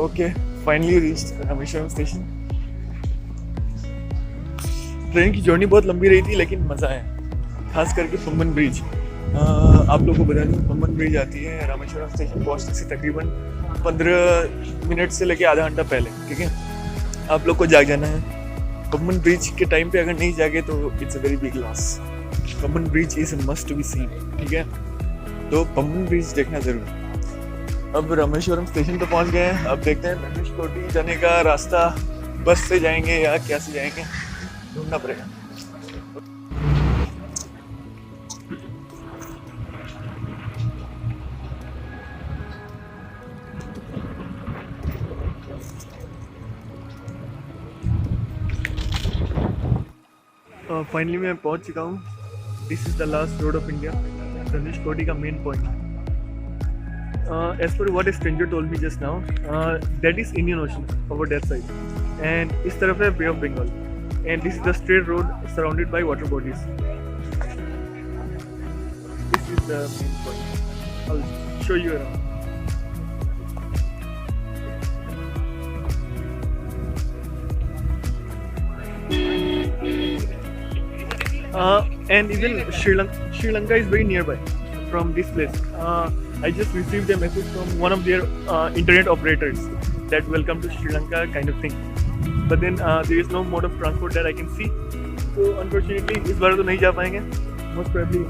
Okay, finally reached Rameswaram station. Train की journey बहुत लंबी रही थी लेकिन मज़ा आया, खास करके पम्बन ब्रिज। आप लोगों को बता दूँ, पम्बन ब्रिज आती है रामेश्वरम स्टेशन पहुँचने से तकरीबन 15 मिनट से लेके आधा घंटा पहले। ठीक है, आप लोग को जाग जाना है। पम्बन ब्रिज के टाइम पे अगर नहीं जागे तो it's a very big loss. Pamban bridge is must to be seen. ठीक है, तो पम्बन ब्रिज देखना जरूर। अब रामेश्वरम स्टेशन पे पहुंच गए हैं। अब देखते हैं धनुषकोटी जाने का रास्ता बस से जाएंगे या क्या से जाएंगे, ढूंढना पड़ेगा। फाइनली मैं पहुंच चुका हूँ। This is the last road of India, Dhanushkodi का main point. As per what a stranger told me just now, that is Indian Ocean over that side, and इस तरफ है Bay of Bengal, and this is the straight road surrounded by water bodies. This is the main point. I'll show you around. And even Sri Lanka is very nearby from this place. I just received a message from one of their internet operators that welcome to Sri Lanka kind of thing. But then there is no mode of transport that I can see. So unfortunately इस बार तो नहीं जा पाएंगे. Most probably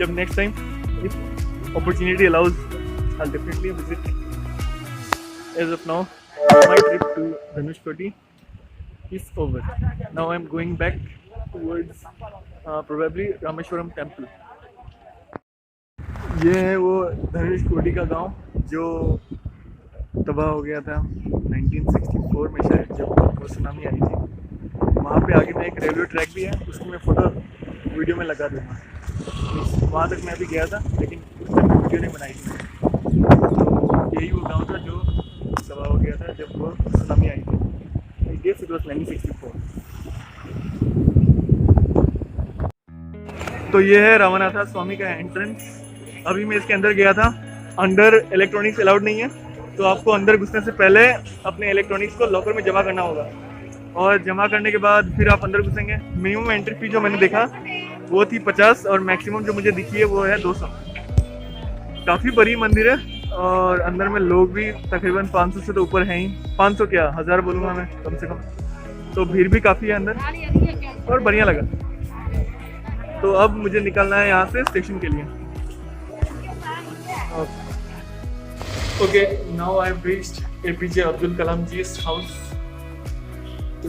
जब next time if opportunity allows, I'll definitely visit. As of now, my trip to Dhanushkoti is over. Now I'm going back towards probably Rameshwaram temple. ये है वो धनुषकोटी का गांव जो तबाह हो गया था 1964 में शायद, जब वो सुनामी आई थी। वहाँ पे आगे में एक रेलवे ट्रैक भी है, उसकी मैं फ़ोटो वीडियो में लगा दूँगा। वहाँ तक मैं अभी गया था लेकिन उस टाइम वीडियो नहीं बनाई थी। तो यही वो गांव था जो तबाह हो गया था जब वो सुनामी आई थी। I guess it was 1964। तो ये है रामनाथा स्वामी का एंट्रेंस। अभी मैं इसके अंदर गया था। अंदर इलेक्ट्रॉनिक्स अलाउड नहीं है, तो आपको अंदर घुसने से पहले अपने इलेक्ट्रॉनिक्स को लॉकर में जमा करना होगा, और जमा करने के बाद फिर आप अंदर घुसेंगे। मिनिमम एंट्री फी जो मैंने देखा वो थी 50, और मैक्सिमम जो मुझे दिखी है वो है 200। काफ़ी बड़ी मंदिर है और अंदर में लोग भी तकरीबन 500 से तो ऊपर हैं ही। 500 क्या, 1000 बोलूँगा मैं कम से कम। तो भीड़ भी काफ़ी है अंदर और बढ़िया लगा। तो अब मुझे निकलना है यहाँ से स्टेशन के लिए। Okay, now I've reached APJ Abdul Kalam ji's house.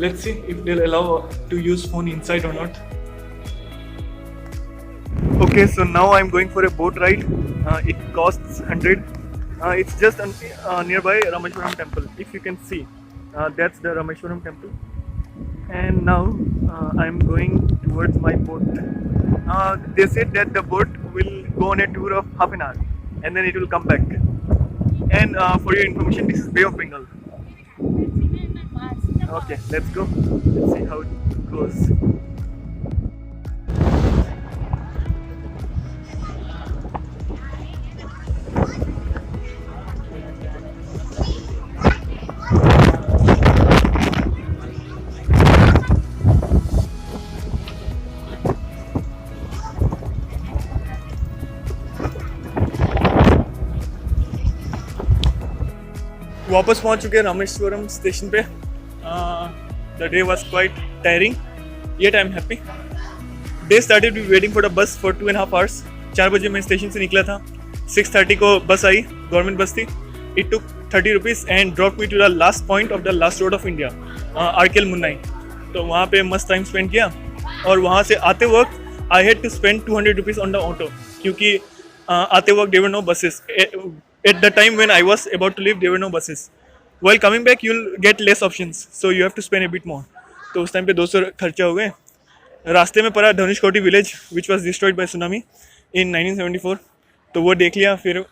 Let's see if they'll allow to use phone inside or not. Okay, so now I'm going for a boat ride. It costs 100. It's just nearby Rameshwaram temple. If you can see, that's the Rameshwaram temple. And now I'm going towards my boat. They said that the boat will go on a tour of half an hour and then it will come back. And for your information, this is Bay of Bengal. Okay, let's go. Let's see how it goes. वापस पहुंच चुके हैं Rameswaram station पे। The day was quite tiring, yet I am happy. Day started with waiting for the bus for 2.5 hours। 4 बजे मैं station से निकला था। 6:30 को बस आई, गवर्नमेंट बस थी। It took 30 rupees and drop me to the last point of the last road of India, Arichal Munai. तो वहाँ पे मस्त टाइम स्पेंड किया, और वहाँ से आते वक्त I had to spend 200 rupees on the auto, क्योंकि आते वक्त there were no buses. At the time when I was about to leave, there were no buses. While coming back, you'll get less options, so you have to spend a bit more. तो उस time पे 200 खर्चा हो गए। रास्ते में पड़ा Dhanushkodi village, which was destroyed by tsunami in 1974। तो वो देख लिया। फिर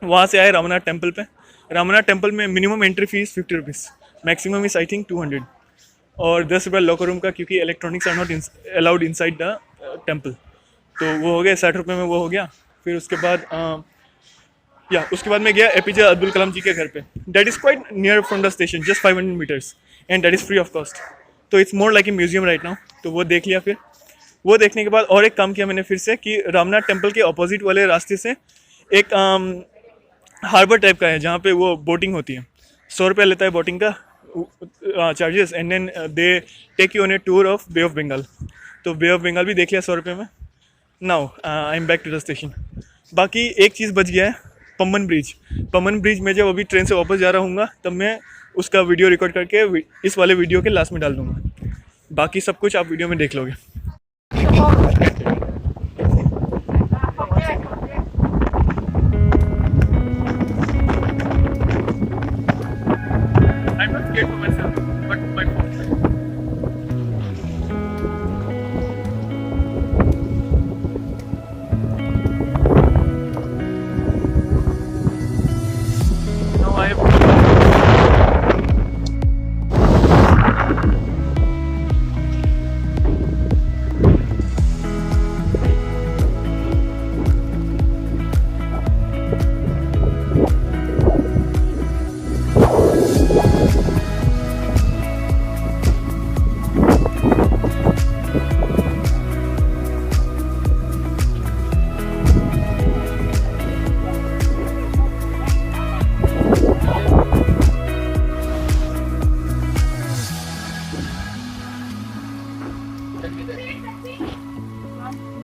वहाँ से आए रामनाथ टेम्पल पे। रामनाथ टेम्पल में minimum entry fees 50 rupees, maximum is I think 200, और 10 रुपये लॉकर रूम का, क्योंकि electronics are not allowed inside the temple. तो वो हो गया 60 रुपये में, वो हो गया। फिर उसके बाद या उसके बाद मैं गया एपीजे अब्दुल कलाम जी के घर पे. That is quite near from the station, just 500 metres, and that is free of cost. तो it's more like a museum right now. तो वो देख लिया. फिर वो देखने के बाद और एक काम किया मैंने फिर से कि रामनाथ टेम्पल के अपोजिट वाले रास्ते से एक हार्बर टाइप का है जहाँ पे वो बोटिंग होती है. 100 रुपया लेता है बोटिंग का charges, and then they take you on a tour of Bay of Bengal. तो बे ऑफ बंगाल भी देख लिया 100 रुपये में. Now I am back to the station. बाकी एक चीज़ बच गया है, पम्बन ब्रिज. पम्बन ब्रिज में जब अभी ट्रेन से वापस जा रहा हूँ तब मैं उसका वीडियो रिकॉर्ड करके इस वाले वीडियो के लास्ट में डाल दूँगा. बाकी सब कुछ आप वीडियो में देख लोगे.